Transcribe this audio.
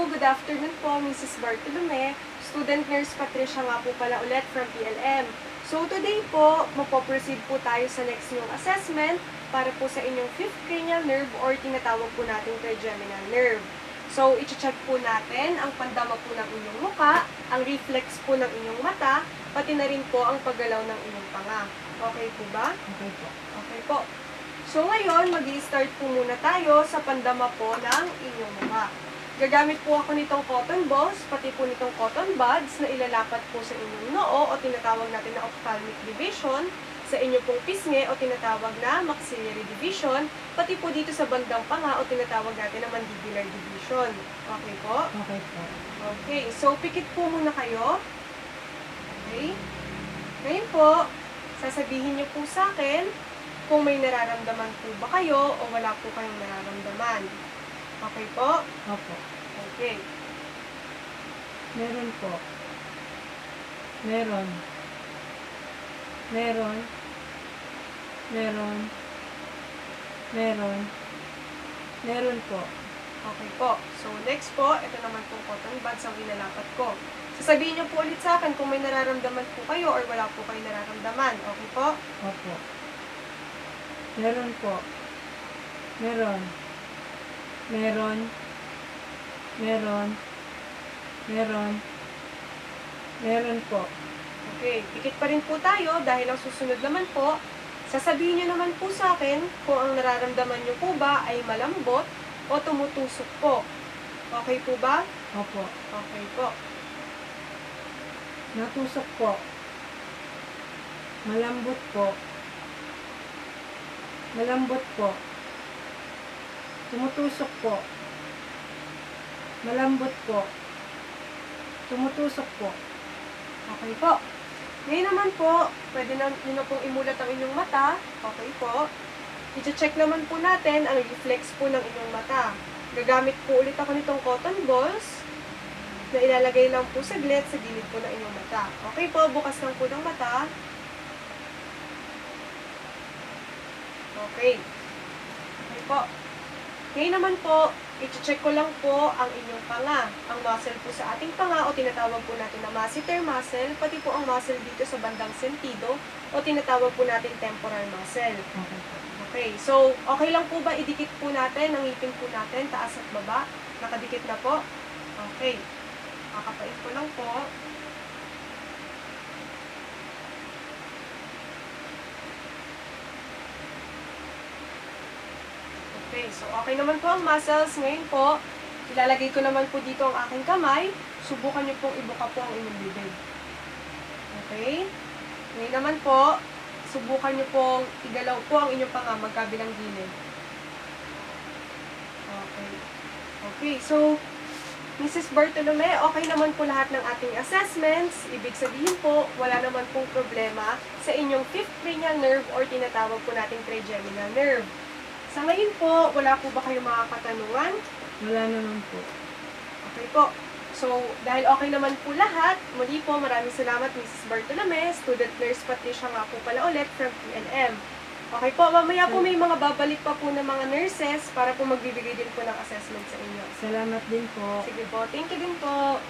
good afternoon po, Mrs. Bartolome. Student nurse Patricia nga po pala ulit from PLM. So today po, mapoproceed po tayo sa next yung assessment para po sa inyong fifth cranial nerve or tinatawag po natin trigeminal nerve. So, i-check po natin ang pandama po ng inyong muka, ang reflex po ng inyong mata, pati na rin po ang paggalaw ng inyong panga. Okay po ba? Okay po. Okay po. So ngayon, mag-i-start po muna tayo sa pandama po ng inyong mukha. Gagamit po ako nitong cotton balls, pati po nitong cotton buds na ilalapat po sa inyong noo o tinatawag natin na ophthalmic division, sa inyo pong pisngi o tinatawag na maxillary division, pati po dito sa bandang panga o tinatawag natin na mandibular division. Okay po? Okay po. Okay, so pikit po muna kayo. Okay? Ngayon po, sasabihin niyo po sa akin kung may nararamdaman po ba kayo o wala po kayong nararamdaman. Okay po? Opo. Okay. Meron po. Meron. Meron. Meron. Meron. Meron po. Okay po. So, next po, ito naman pong cotton buds ang inalapat ko. Sasabihin niyo po ulit sa akin kung may nararamdaman po kayo or wala po kayong nararamdaman. Okay po? Opo. Meron po. Meron. Meron. Meron. Meron. Meron po. Okay. Pikit pa rin po tayo dahil ang susunod naman po, sasabihin niyo naman po sa akin kung ang nararamdaman niyo po ba ay malambot o tumutusok po. Okay po ba? Opo. Okay po. Natusok po. Malambot po. Malambot po. Tumutusok po. Malambot po. Tumutusok po. Okay po. Ngayon naman po, pwede na yun na pong imulat ang inyong mata. Okay po. I-check naman po natin ang reflex po ng inyong mata. Gagamit po ulit ako nitong cotton balls na ilalagay lang po saglit sa gilid po ng inyong mata. Okay po, bukas lang po ng mata. Okay. Okay po. Ngayon naman po, i-check ko lang po ang inyong panga. Ang muscle po sa ating panga o tinatawag po natin na masseter muscle, pati po ang muscle dito sa bandang sentido o tinatawag po natin temporal muscle. Okay po. Okay, so okay lang po ba idikit po natin ang ngipin po natin, taas at baba? Nakadikit na po? Okay. Kakapait ko lang po. Okay, so okay naman po ang muscles. Ngayon po, ilalagay ko naman po dito ang aking kamay. Subukan niyo pong ibuka po ang inyong bibig. Okay? Ngayon naman po, subukan niyo pong igalaw po ang inyong panga magkabilang gilid. Okay. Okay, so, Mrs. Bartolome, okay naman po lahat ng ating assessments. Ibig sabihin po, wala naman pong problema sa inyong fifth cranial nerve or tinatawag po nating trigeminal nerve. Sa ngayon po, wala po ba kayong mga katanungan? Wala naman po. Okay po. So, dahil okay naman po lahat, muli po maraming salamat Mrs. Bartolome, student nurse Patricia nga po pala ulit from PLM. Okay po, mamaya po may mga babalik pa po ng mga nurses para po magbibigay din po ng assessment sa inyo. Salamat din po. Sige po, thank you din po.